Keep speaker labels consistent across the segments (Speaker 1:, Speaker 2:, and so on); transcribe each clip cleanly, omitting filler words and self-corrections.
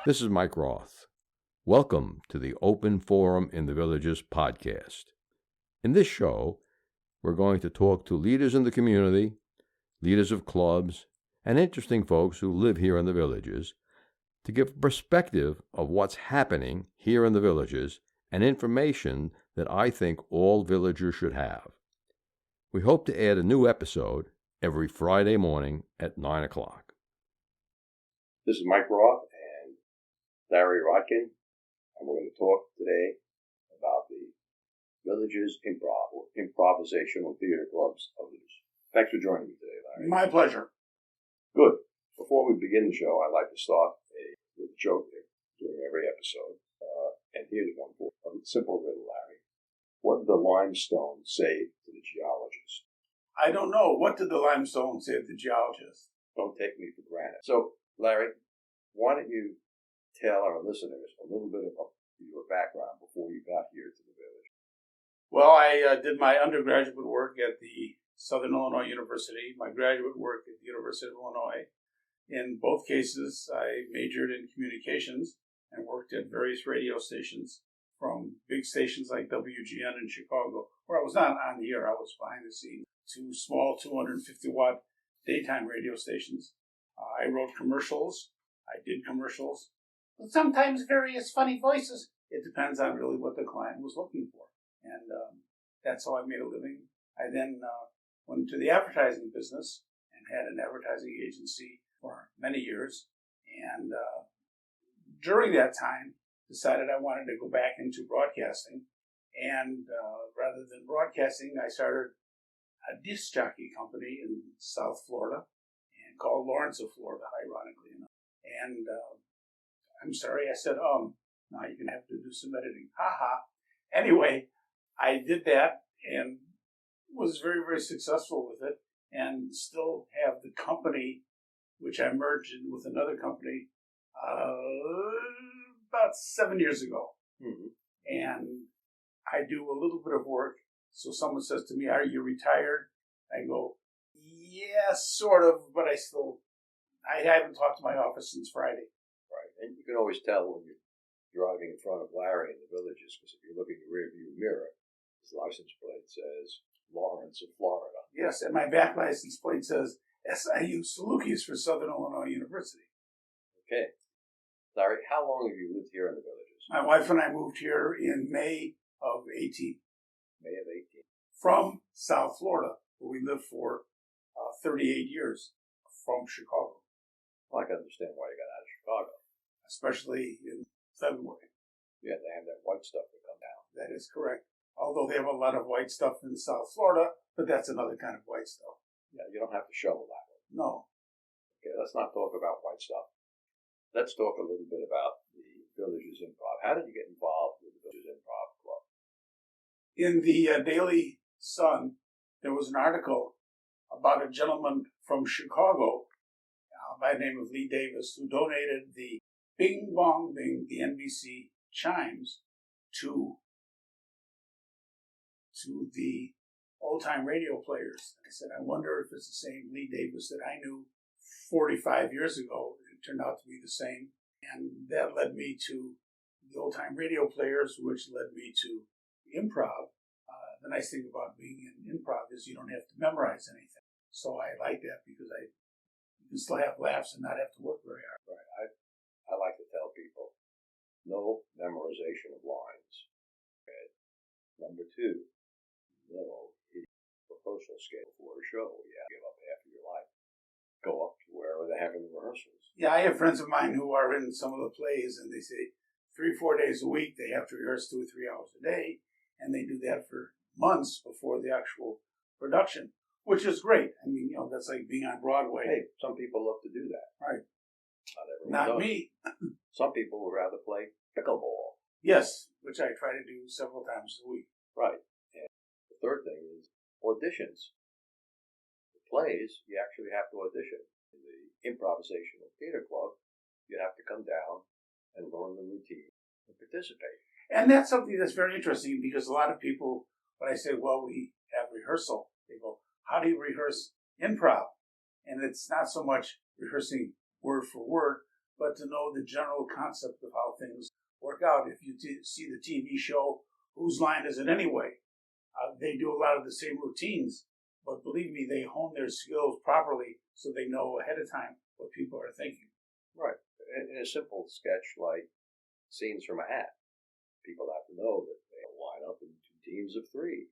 Speaker 1: This is Mike Roth. Welcome to the Open Forum in the Villages podcast. In this show, we're going to talk to leaders in the community, leaders of clubs, and interesting folks who live here in the villages to give a perspective of what's happening here in the villages and information that I think all villagers should have. We hope to add a new episode every Friday morning at 9 o'clock.
Speaker 2: This is Mike Roth and Larry Rodkin, and we're going to talk today about the Villages Improv, or Improvisational Theater Club's of the Thanks for joining me today, Larry.
Speaker 3: My pleasure.
Speaker 2: Good. Before we begin the show, I'd like to start with a joke during every episode. And here's one for a simple riddle, Larry. What did the limestone say to the geologist?
Speaker 3: I don't know. What did the limestone say to the geologist?
Speaker 2: Don't take me for granted. So, Larry, why don't you tell our listeners a little bit about your background before you got here to the village?
Speaker 3: Well, I did my undergraduate work at the Southern Illinois University, my graduate work at the University of Illinois. In both cases, I majored in communications and worked at various radio stations, from big stations like WGN in Chicago, where I was not on the air, I was behind the scenes, to small 250-watt daytime radio stations. I wrote commercials. I did commercials. Sometimes various funny voices. It depends on really what the client was looking for. And that's how I made a living. I then went into the advertising business and had an advertising agency for many years. And during that time, decided I wanted to go back into broadcasting. And rather than broadcasting, I started a disc jockey company in South Florida, and called Lawrence of Florida, ironically enough. And I'm sorry, I said, now you're going to have to do some editing. Anyway, I did that and was very, very successful with it, and still have the company, which I merged in with another company about 7 years ago.
Speaker 2: Mm-hmm.
Speaker 3: And I do a little bit of work. So someone says to me, "Are you retired?" I go, "Yeah, sort of, but I haven't talked to my office since Friday."
Speaker 2: Right. And you can always tell when you're driving in front of Larry in the villages, because if you look in your rearview mirror, his license plate says Lawrence of Florida.
Speaker 3: Yes, and my back license plate says SIU Salukis for Southern Illinois University.
Speaker 2: Okay. Larry, how long have you lived here in the villages?
Speaker 3: My wife and I moved here in May of 18.
Speaker 2: May of 18.
Speaker 3: From South Florida, where we lived for 38 years, from Chicago.
Speaker 2: Well, I can understand why you got out of Chicago.
Speaker 3: Especially in February.
Speaker 2: Yeah, they have that white stuff that come down.
Speaker 3: That is correct. Although they have a lot of white stuff in South Florida, but that's another kind of white stuff.
Speaker 2: Yeah, you don't have to shovel that one.
Speaker 3: No.
Speaker 2: Okay, let's not talk about white stuff. Let's talk a little bit about the Villages Improv. How did you get involved with the Villages Improv Club?
Speaker 3: In the Daily Sun, there was an article about a gentleman from Chicago by the name of Lee Davis, who donated the Bing Bong Bing, the NBC chimes, to the old-time radio players. I said, I wonder if it's the same Lee Davis that I knew 45 years ago. It turned out to be the same. And that led me to the old-time radio players, which led me to Improv. The nice thing about being in Improv is you don't have to memorize anything. So I like that because you can still have laughs and not have to work very hard.
Speaker 2: Right. I like to tell people, no memorization of lines. Okay. Number two, no rehearsal scale for a show. You have to give up half of your life. Go up to wherever they're having the rehearsals.
Speaker 3: Yeah, I have friends of mine who are in some of the plays, and they say 3-4 days a week they have to rehearse 2 or 3 hours a day, and they do that for months before the actual production, which is great. I mean, that's like being on Broadway.
Speaker 2: Hey, some people love to do that.
Speaker 3: Right.
Speaker 2: Not
Speaker 3: Not
Speaker 2: does.
Speaker 3: me.
Speaker 2: Some people would rather play pickleball.
Speaker 3: Yes, which I try to do several times a week.
Speaker 2: Right. And the third thing is auditions. The plays, you actually have to audition. In the Improvisational Theater Club, you have to come down and learn the routine and participate.
Speaker 3: And that's something that's very interesting, because a lot of people, when I say, well, we have rehearsal, they go, how do you rehearse improv? And it's not so much rehearsing word for word, but to know the general concept of how things work out. If you see the TV show, Whose Line Is It Anyway? They do a lot of the same routines, but believe me, they hone their skills properly so they know ahead of time what people are thinking.
Speaker 2: Right. In a simple sketch like Scenes from a Hat, people have to know that they line up in 2 teams of 3.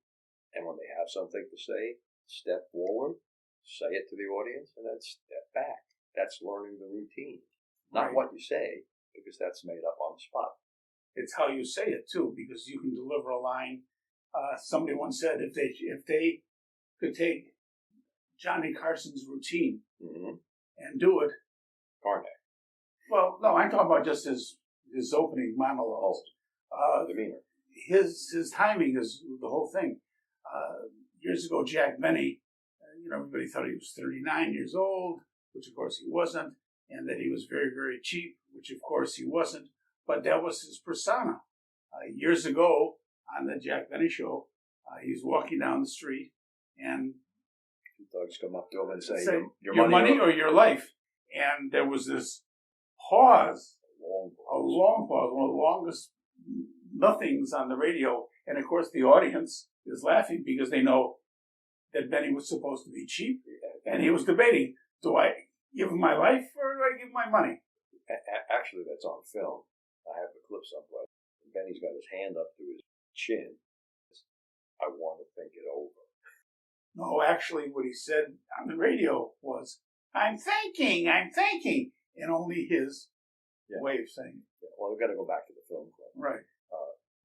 Speaker 2: And when they have something to say, step forward, say it to the audience, and then step back. That's learning the routine. Not
Speaker 3: Right.
Speaker 2: what you say, because that's made up on the spot.
Speaker 3: It's how you say it too, because you can deliver a line. Somebody once said if they could take Johnny Carson's routine and do it.
Speaker 2: Carnegie.
Speaker 3: Well, no, I'm talking about just his opening monologues.
Speaker 2: Demeanor.
Speaker 3: His timing is the whole thing. Years ago, Jack Benny, everybody thought he was 39 years old, which of course he wasn't, and that he was very, very cheap, which of course he wasn't. But that was his persona. Years ago, on the Jack Benny show, he was walking down the street, and
Speaker 2: 2 thugs come up to him and say
Speaker 3: your money or your life. And there was this pause, a long pause, one of the longest nothings on the radio. And of course, the audience is laughing because they know that Benny was supposed to be cheap. And he was debating, do I give him my life or do I give him my money?
Speaker 2: Actually, that's on film. I have the clip someplace. Benny's got his hand up to his chin. I want to think it over.
Speaker 3: No, actually, what he said on the radio was, I'm thinking, and only his way of saying it.
Speaker 2: Yeah, well, we've got to go back to the film club.
Speaker 3: Right.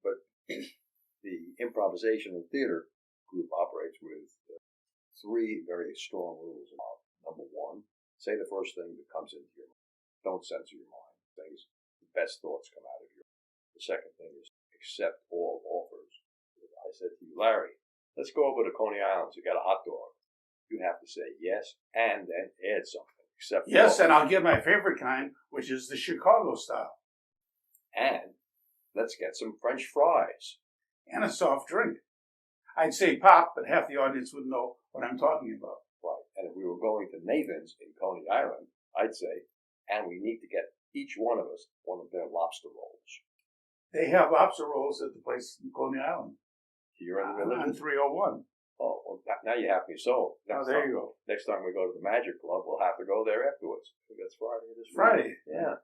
Speaker 2: But the Improvisational Theater Group operates with 3 very strong rules. Number 1, say the first thing that comes into your mind. Don't censor your mind. The best thoughts come out of your mind. The second thing is accept all offers. If I said to you, Larry, let's go over to Coney Island. You got a hot dog. You have to say yes and then add something. Accept
Speaker 3: yes, and I'll get my favorite kind, which is the Chicago style.
Speaker 2: And let's get some French fries.
Speaker 3: And a soft drink. I'd say pop, but half the audience would know what I'm talking about.
Speaker 2: Right. And if we were going to Nathan's in Coney Island, I'd say, and we need to get each one of us one of their lobster rolls.
Speaker 3: They have lobster rolls at the place in Coney Island.
Speaker 2: Here in the village?
Speaker 3: On 301.
Speaker 2: Oh, well, now you have me sold.
Speaker 3: There you go.
Speaker 2: Next time we go to the Magic Club, we'll have to go there afterwards. I think that's Friday.
Speaker 3: Friday.
Speaker 2: Yeah.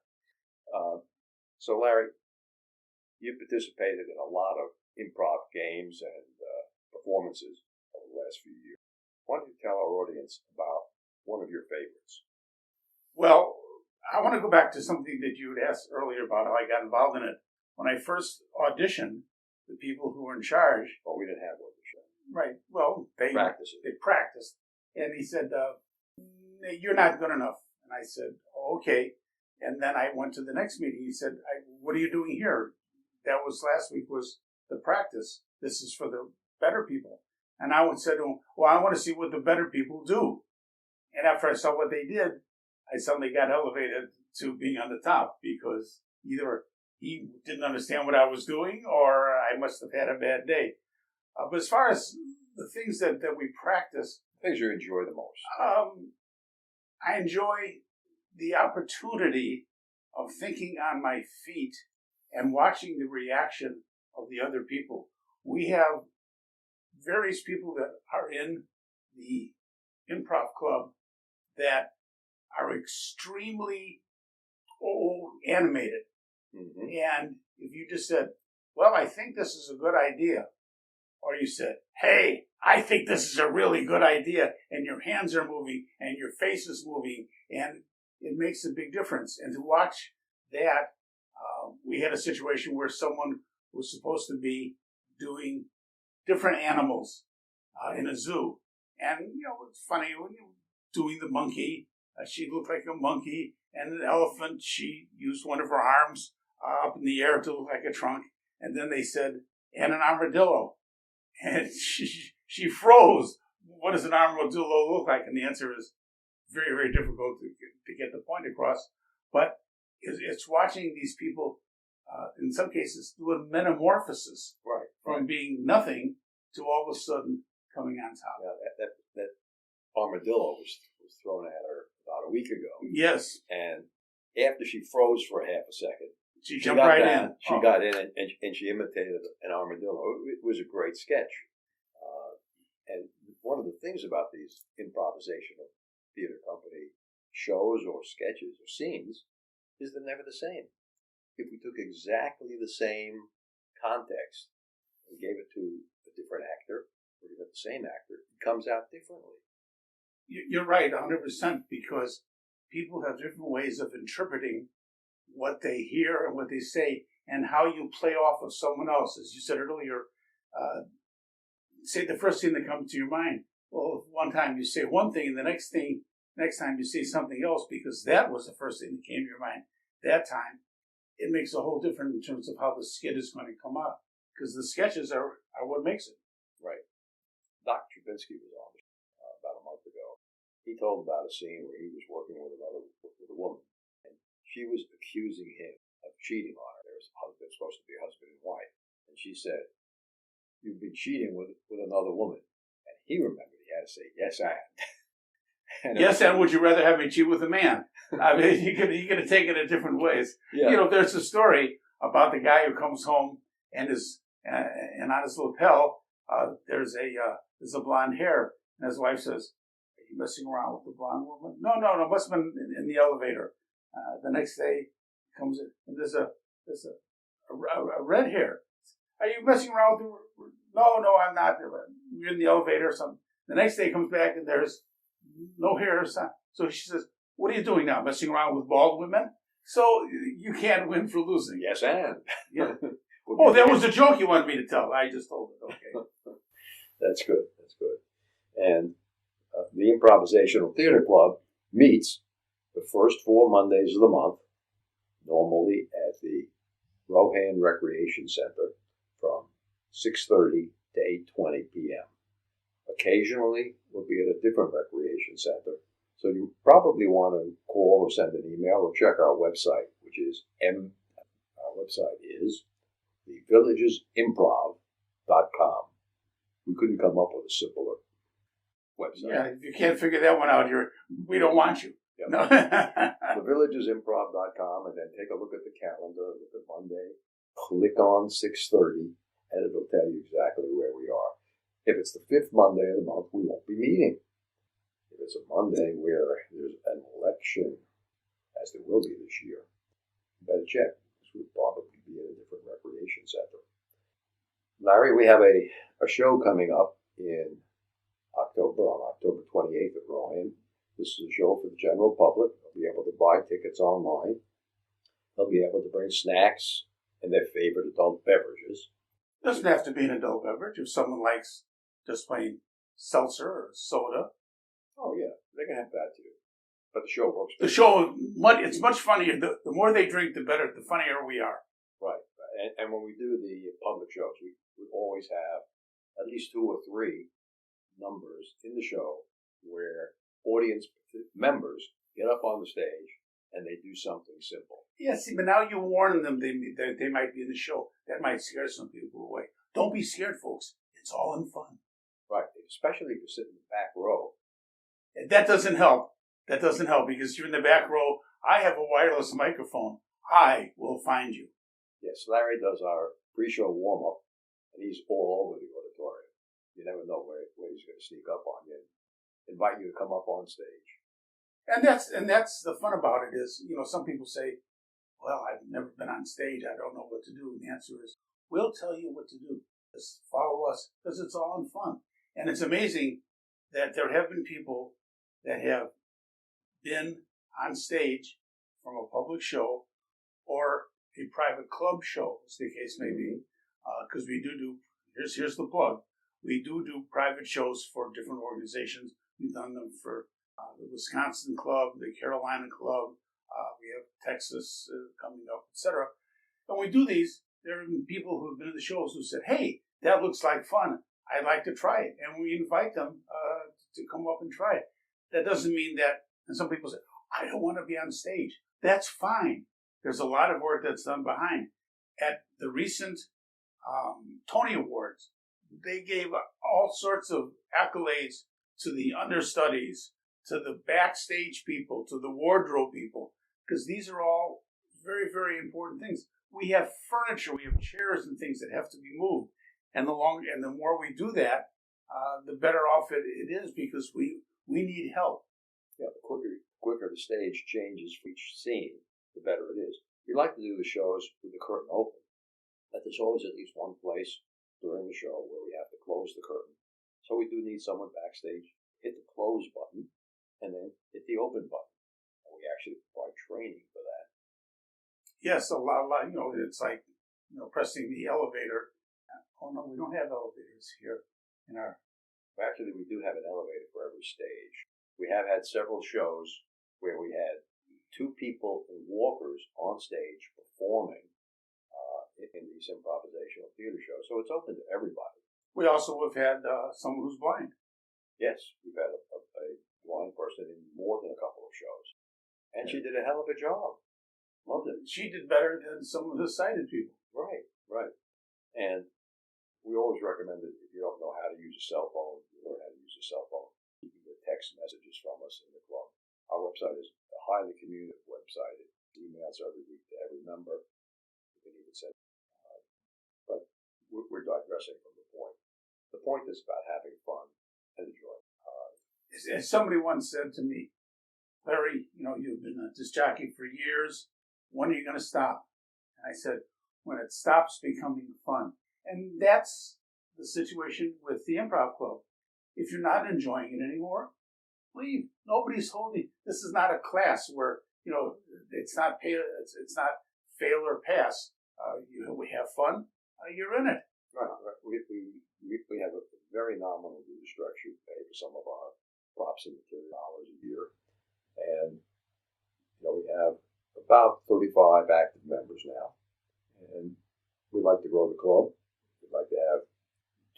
Speaker 2: So, Larry, you participated in a lot of improv games and performances over the last few years. Why don't you tell our audience about one of your favorites?
Speaker 3: Well, I want to go back to something that you had asked earlier about how I got involved in it. When I first auditioned, the people who were in charge...
Speaker 2: Well, we didn't have audition.
Speaker 3: Right. Well, they practiced. And he said, you're not good enough. And I said, okay. And then I went to the next meeting. He said, what are you doing here? That was last week was the practice. This is for the better people. And I would say to him, well, I want to see what the better people do. And after I saw what they did, I suddenly got elevated to being on the top because either he didn't understand what I was doing or I must have had a bad day. But as far as the things that we practice...
Speaker 2: Things you enjoy the most?
Speaker 3: I enjoy the opportunity of thinking on my feet and watching the reaction of the other people. We have various people that are in the improv club that are extremely animated. Mm-hmm. And if you just said, well, I think this is a good idea, or you said, hey, I think this is a really good idea, and your hands are moving and your face is moving, and it makes a big difference. And to watch that, we had a situation where someone was supposed to be doing different animals in a zoo. And, it's funny, when you doing the monkey, she looked like a monkey, and an elephant, she used one of her arms up in the air to look like a trunk. And then they said, and an armadillo. And she froze. What does an armadillo look like? And the answer is very, very difficult to get the point across. But it's watching these people, in some cases, do a metamorphosis from being nothing to all of a sudden coming on top.
Speaker 2: Yeah, that armadillo was thrown at her about a week ago.
Speaker 3: Yes.
Speaker 2: And after she froze for a half a second,
Speaker 3: she jumped right
Speaker 2: down,
Speaker 3: in.
Speaker 2: She got in and she imitated an armadillo. It was a great sketch. And one of the things about these improvisational theater company shows or sketches or scenes is they're never the same. If we took exactly the same context and gave it to a different actor, or even the same actor, it comes out differently.
Speaker 3: You're right, 100%, because people have different ways of interpreting what they hear and what they say, and how you play off of someone else. As you said earlier, say the first thing that comes to your mind. Well, one time you say one thing, and the next time you say something else, because that was the first thing that came to your mind that time. It makes a whole difference in terms of how the skit is going to come out, because the sketches are what makes it.
Speaker 2: Right. Dr. Trubinsky was on about a month ago. He told about a scene where he was working with a woman, and she was accusing him of cheating on her. They're supposed to be husband and wife, and she said, "You've been cheating with another woman." And he remembered he had to say, "Yes, I am."
Speaker 3: Yes, and would you rather have me cheat with a man? I mean, you could have taken it different ways.
Speaker 2: Yeah.
Speaker 3: You know, there's a story about the guy who comes home and and on his lapel there's a blonde hair, and his wife says, "Are you messing around with the blonde woman?" No, must have been in the elevator. The next day comes in, and there's a red hair. "Are you messing around with the?" No, I'm not. You're in the elevator or something. The next day comes back and there's no hair or something. So she says, "What are you doing now? Messing around with bald women?" So you can't win for losing.
Speaker 2: Yes, and.
Speaker 3: Yeah. Oh, that was a joke you wanted me to tell. I just told it. Okay.
Speaker 2: That's good. And the Improvisational Theater Club meets the first 4 Mondays of the month, normally at the Rohan Recreation Center from 6:30 to 8:20 p.m. Occasionally, we'll be at a different recreation center, so you probably want to call or send an email or check our website, which is the villagesimprov.com. We couldn't come up with a simpler website.
Speaker 3: Yeah, if you can't figure that one out, we don't want you.
Speaker 2: Yep.
Speaker 3: No.
Speaker 2: Villagesimprov.com, and then take a look at the calendar, look at Monday, click on 6:30, and it'll tell you exactly where we are. If it's the 5th Monday of the month, we won't be meeting. If it's a Monday where there's an election, as there will be this year, you better check, because we'll probably be in a different recreation center. Larry, we have a show coming up in October, on October 28th at Rohan. This is a show for the general public. They'll be able to buy tickets online. They'll be able to bring snacks and their favorite adult beverages.
Speaker 3: Doesn't have to be an adult beverage. If someone likes just plain seltzer or soda.
Speaker 2: Oh, yeah. They can have that, too. But the show works.
Speaker 3: The show, it's much funnier. The more they drink, the better, the funnier we are.
Speaker 2: Right. And when we do the public shows, we always have at least 2 or 3 numbers in the show where audience members get up on the stage and they do something simple.
Speaker 3: Yeah, see, but now you warn them they might be in the show. That might scare some people away. Don't be scared, folks. It's all in fun.
Speaker 2: Right, especially if you sit in the back row.
Speaker 3: That doesn't help. Because you're in the back row. I have a wireless microphone. I will find you.
Speaker 2: Yes, Larry does our pre-show warm-up, and he's all over the auditorium. You never know where he's going to sneak up on you and invite you to come up on stage.
Speaker 3: And that's the fun about it is, some people say, "Well, I've never been on stage. I don't know what to do." And the answer is, we'll tell you what to do. Just follow us, because it's all in fun. And it's amazing that there have been people that have been on stage from a public show or a private club show, as the case may be, because we do, here's the plug, we do private shows for different organizations. We've done them for the Wisconsin Club, the Carolina Club, we have Texas coming up, etc. And we do these, there have been people who have been in the shows who said, "Hey, that looks like fun. I'd like to try it." And we invite them to come up and try it. That doesn't mean that, and some people say, "I don't want to be on stage." That's fine. There's a lot of work that's done behind. At the recent Tony Awards, they gave all sorts of accolades to the understudies, to the backstage people, to the wardrobe people. because these are all very, very important things. We have furniture, we have chairs and things that have to be moved, and the more we do that, the better off it is, because we need help.
Speaker 2: Yeah, the quicker the stage changes for each scene, the better it is. We like to do the shows with the curtain open, but there's always at least one place during the show where we have to close the curtain. So we do need someone backstage hit the close button and then hit the open button. And we actually provide training for that.
Speaker 3: Yes, a lot. It's like pressing the elevator. Oh no, we don't have elevators here in our.
Speaker 2: Actually, we do have an elevator for every stage. We have had several shows where we had 2 people in walkers on stage performing in these improvisational theater shows. So it's open to everybody.
Speaker 3: We also have had someone who's blind.
Speaker 2: Yes, we've had a blind person in more than a couple of shows. And she did a hell of a job. Loved it.
Speaker 3: She did better than some of the sighted people.
Speaker 2: Right. And we always recommend that if you don't know how to use a cell phone, you learn how to use a cell phone. You can get text messages from us in the club. Our website is a highly communicative website. It emails every week to every member. You can even send. But we're digressing from the point. The point is about having fun and enjoying.
Speaker 3: As somebody once said to me, Larry, you've been a disc jockey for years. When are you going to stop? And I said, when it stops becoming fun. And that's the situation with the Improv Club. If you're not enjoying it anymore, leave. Nobody's holding. This is not a class where it's not fail or pass. We have fun. You're in it.
Speaker 2: Right. We have a very nominal dues structure. We pay for some of our props and material hours a year, and we have about 35 active members now, and we'd like to grow the club. We'd like to have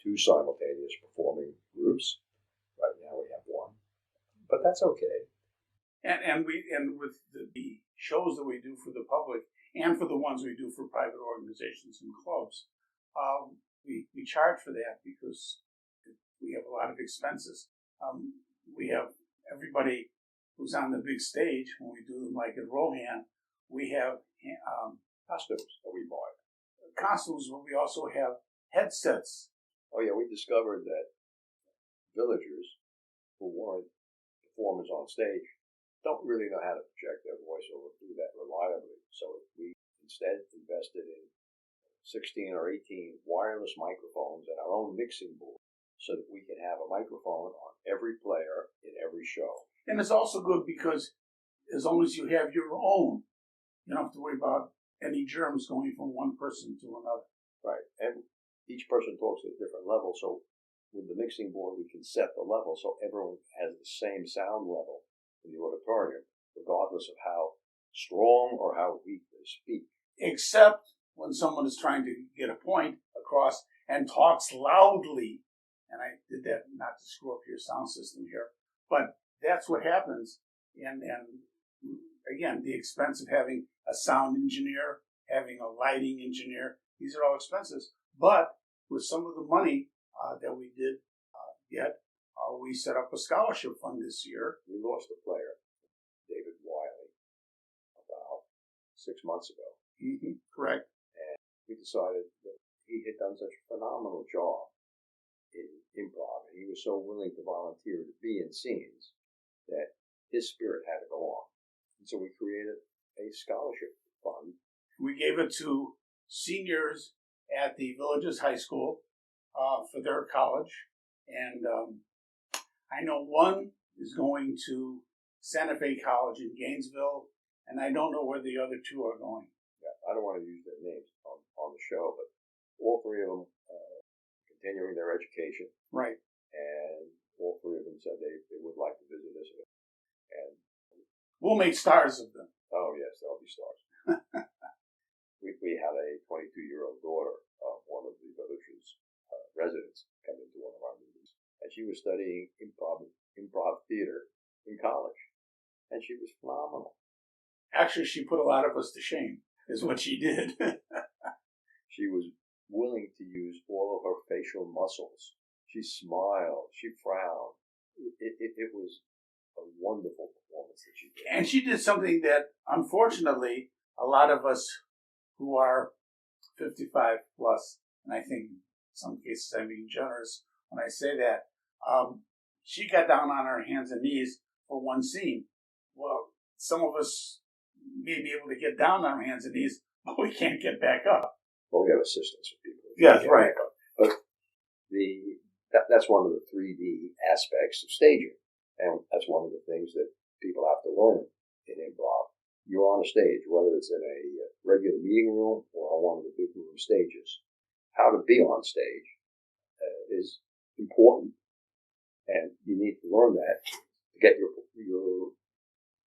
Speaker 2: 2 simultaneous performing groups. Right now we have 1, but that's okay.
Speaker 3: And with the shows that we do for the public and for the ones we do for private organizations and clubs, we charge for that because we have a lot of expenses. We have everybody who's on the big stage when we do them, like at Rohan. We have
Speaker 2: Costumes that we buy.
Speaker 3: Costumes, but we also have headsets.
Speaker 2: Oh yeah, we discovered that villagers who weren't performers on stage don't really know how to project their voice or do that reliably. So we instead invested in 16 or 18 wireless microphones and our own mixing board so that we can have a microphone on every player in every show.
Speaker 3: And it's also good because as long as you have your own, you don't have to worry about any germs going from one person to another.
Speaker 2: Right. And each person talks at a different level. So with the mixing board, we can set the level so everyone has the same sound level in the auditorium, regardless of how strong or how weak they speak.
Speaker 3: Except when someone is trying to get a point across and talks loudly. And I did that not to screw up your sound system here, but that's what happens. And again, the expense of having a sound engineer, having a lighting engineer, these are all expenses. But with some of the money that we did get, we set up a scholarship fund this year.
Speaker 2: We lost a player, David Wiley, about 6 months ago.
Speaker 3: Mm-hmm. Correct.
Speaker 2: And we decided that he had done such a phenomenal job in improv, and he was so willing to volunteer to be in scenes that his spirit had to go on. And so we created a scholarship fund.
Speaker 3: We gave it to seniors at the Villages High School for their college. And I know one is going to Santa Fe College in Gainesville, and I don't know where the other 2 are going.
Speaker 2: Yeah, I don't want to use their names on the show, but all 3 of them continuing their education.
Speaker 3: Right.
Speaker 2: And all 3 of them said they would like to visit us. And
Speaker 3: we'll make stars of them.
Speaker 2: Oh, yes, they'll be stars. We had a 22-year-old daughter of one of the village's residents come into one of our meetings, and she was studying improv theater in college, and she was phenomenal.
Speaker 3: Actually, she put a lot of us to shame, is what she did.
Speaker 2: She was willing to use all of her facial muscles. She smiled, she frowned. It was a wonderful performance that she did.
Speaker 3: And she did something that, unfortunately, a lot of us who are 55 plus, and I think in some cases I'm being generous when I say that, she got down on her hands and knees for one scene. Well, some of us may be able to get down on our hands and knees, but we can't get back up.
Speaker 2: Well, we have assistance for people.
Speaker 3: Yes, right.
Speaker 2: But that's one of the 3D aspects of staging. And that's one of the things that people have to learn in improv. You're on a stage, whether it's in a regular meeting room or on one of the big room stages. How to be on stage is important, and you need to learn that to get your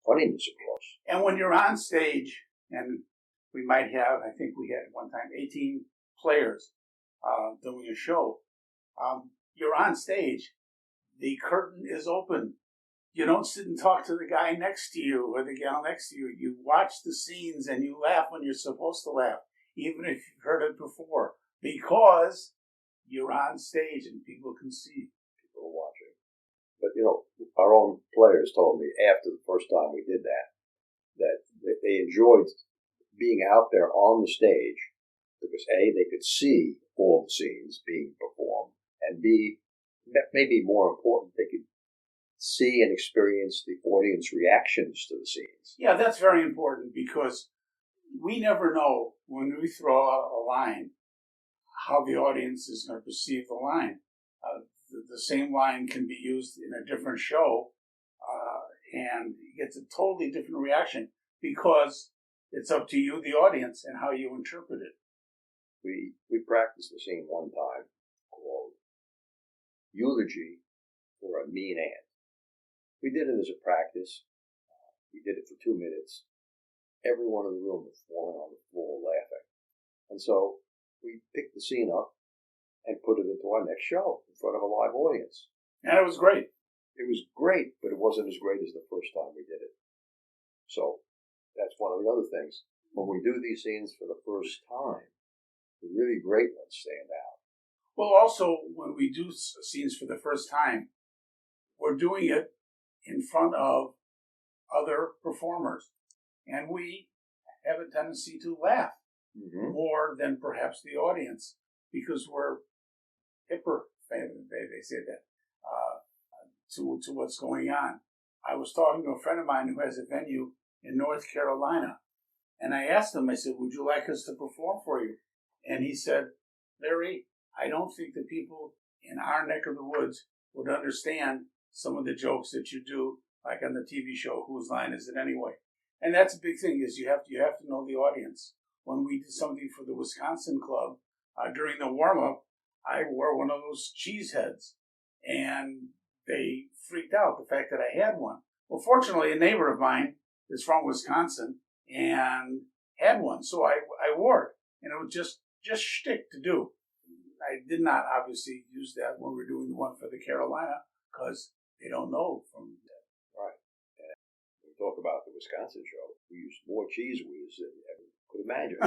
Speaker 2: funniness across.
Speaker 3: And when you're on stage, and we might have, I think we had at one time 18 players doing a show, you're on stage, the curtain is open. You don't sit and talk to the guy next to you or the gal next to you. You watch the scenes and you laugh when you're supposed to laugh, even if you've heard it before, because you're on stage and people can see.
Speaker 2: People are watching. But, our own players told me after the first time we did that they enjoyed being out there on the stage because, A, they could see all the scenes being performed, and B, maybe more important, they could see and experience the audience reactions to the scenes.
Speaker 3: Yeah, that's very important because we never know when we throw out a line how the audience is going to perceive the line. The same line can be used in a different show and it gets a totally different reaction because it's up to you, the audience, and how you interpret it.
Speaker 2: We practiced the scene one time called Eulogy for a Mean Aunt. We did it as a practice. We did it for 2 minutes. Everyone in the room was falling on the floor laughing. And so we picked the scene up and put it into our next show in front of a live audience.
Speaker 3: And it was great.
Speaker 2: It was great, but it wasn't as great as the first time we did it. So that's one of the other things. When we do these scenes for the first time, the really great ones stand out.
Speaker 3: Well, also, when we do scenes for the first time, we're doing it in front of other performers. And we have a tendency to laugh more than perhaps the audience because we're hipper, they say that, to what's going on. I was talking to a friend of mine who has a venue in North Carolina, and I asked him, I said, would you like us to perform for you? And he said, Larry, I don't think the people in our neck of the woods would understand some of the jokes that you do, like on the TV show, Whose Line Is It Anyway? And that's a big thing, is you have to know the audience. When we did something for the Wisconsin club, during the warm-up, I wore one of those cheese heads, and they freaked out the fact that I had one. Well, fortunately, a neighbor of mine is from Wisconsin and had one, so I wore it, and it was just shtick to do. I did not obviously use that when we were doing the one for the Carolina because they don't know from that.
Speaker 2: Right. And we talk about the Wisconsin show. We used more cheese whiz than you ever could imagine.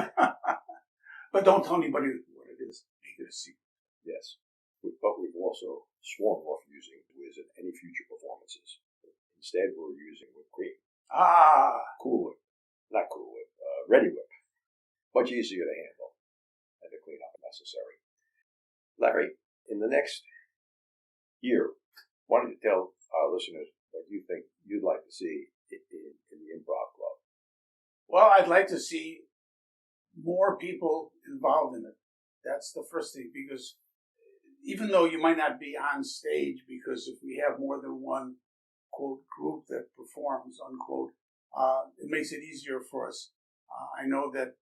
Speaker 3: But don't tell anybody what it is. Make it a secret.
Speaker 2: Yes. But we've also sworn off using whiz in any future performances. Instead, we're using whipped cream. Cool Whip. Not Cool Whip. Ready Whip. Much easier to handle and to clean up if necessary. Larry, in the next year, why don't you tell our listeners what you think you'd like to see in the Improv Club?
Speaker 3: Well, I'd like to see more people involved in it. That's the first thing, because even though you might not be on stage, because if we have more than one, quote, group that performs, unquote, it makes it easier for us. I know that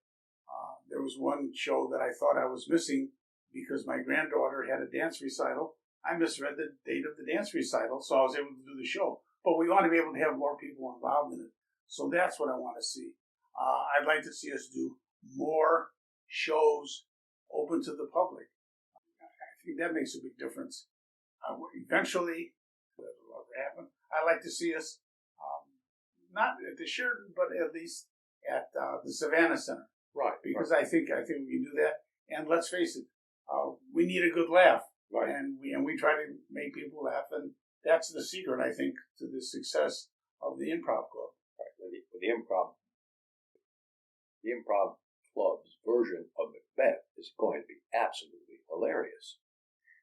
Speaker 3: there was one show that I thought I was missing because my granddaughter had a dance recital. I misread the date of the dance recital, so I was able to do the show. But we want to be able to have more people involved in it. So that's what I want to see. I'd like to see us do more shows open to the public. I think that makes a big difference. Eventually, whatever will happen, I'd like to see us, not at the Sheraton, but at least at the Savannah Center.
Speaker 2: Right.
Speaker 3: Because I think we can do that. And let's face it, we need a good laugh.
Speaker 2: Right.
Speaker 3: And we try to make people laugh. And that's the secret, I think, to the success of the Improv Club.
Speaker 2: Right. The Improv Club's version of Macbeth is going to be absolutely hilarious.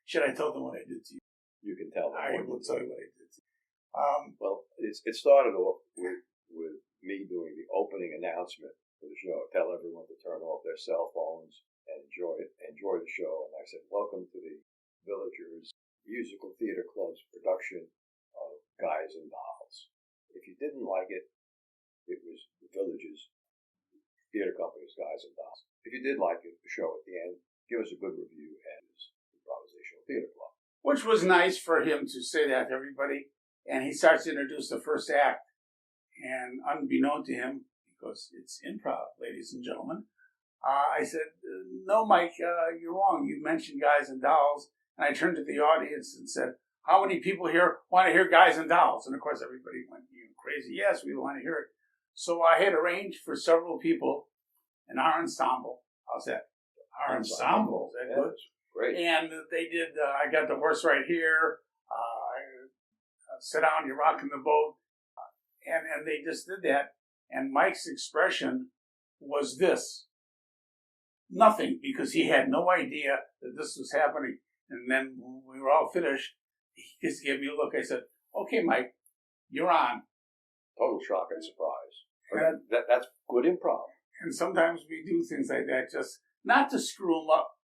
Speaker 3: Should I tell them what I did to you?
Speaker 2: You can tell them.
Speaker 3: I will tell you what I did to you.
Speaker 2: Well, it started off with me doing the opening announcement for the show. Tell everyone to turn off their cell phones and enjoy the show. And I said, welcome to the Villages Musical Theater Club's production of Guys and Dolls. If you didn't like it, it was the Villages Theater Company's Guys and Dolls. If you did like it, the show at the end, give us a good review at his Improvisational Theater Club.
Speaker 3: Which was nice for him to say that to everybody. And he starts to introduce the first act. And unbeknown to him, because it's improv, ladies and gentlemen, I said, no, Mike, you're wrong. You mentioned Guys and Dolls. And I turned to the audience and said, how many people here want to hear Guys and Dolls? And of course, everybody went crazy. Yes, we want to hear it. So I had arranged for several people in our ensemble. How's that? Our ensemble. Is that good?
Speaker 2: Great.
Speaker 3: And they did, I got the horse right here. Sit down, you're rocking the boat. And they just did that. And Mike's expression was this. Nothing, because he had no idea that this was happening. And then when we were all finished, he just gave me a look. I said, okay, Mike, you're on.
Speaker 2: Total shock and surprise. That's good improv.
Speaker 3: And sometimes we do things like that just not to screw them up.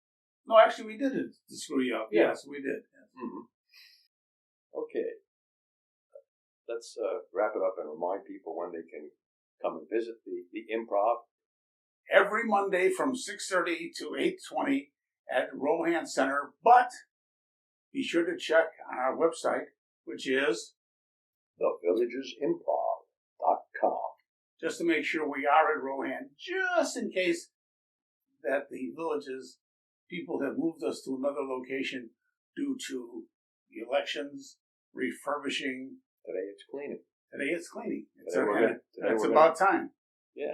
Speaker 3: No, actually, we did it to screw you up.
Speaker 2: Yeah.
Speaker 3: Yes, we did. Yes.
Speaker 2: Mm-hmm. Okay. Let's wrap it up and remind people when they can come and visit the Improv.
Speaker 3: Every Monday from 6:30 to 8:20 at Rohan Center. But be sure to check on our website, which is
Speaker 2: thevillagesimprov.com.
Speaker 3: just to make sure we are at Rohan, just in case that the Villages people have moved us to another location due to the elections, refurbishing.
Speaker 2: Today it's cleaning.
Speaker 3: It's about time.
Speaker 2: Yeah.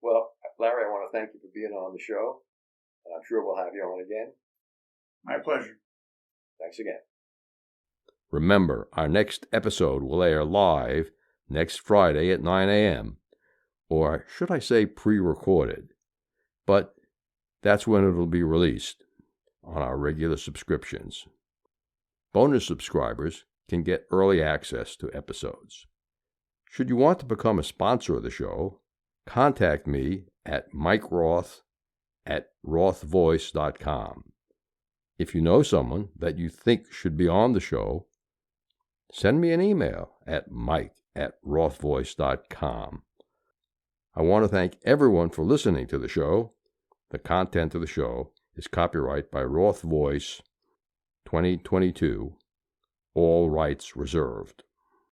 Speaker 2: Well, Larry, I want to thank you for being on the show, and I'm sure we'll have you on again.
Speaker 3: My pleasure.
Speaker 2: Thanks again.
Speaker 1: Remember, our next episode will air live next Friday at 9 a.m., or should I say pre-recorded, but that's when it'll be released on our regular subscriptions. Bonus subscribers can get early access to episodes. Should you want to become a sponsor of the show, contact me at mikeroth@rothvoice.com. If you know someone that you think should be on the show, send me an email at mike@rothvoice.com. I want to thank everyone for listening to the show. The content of the show is copyright by Roth Voice 2022, all rights reserved.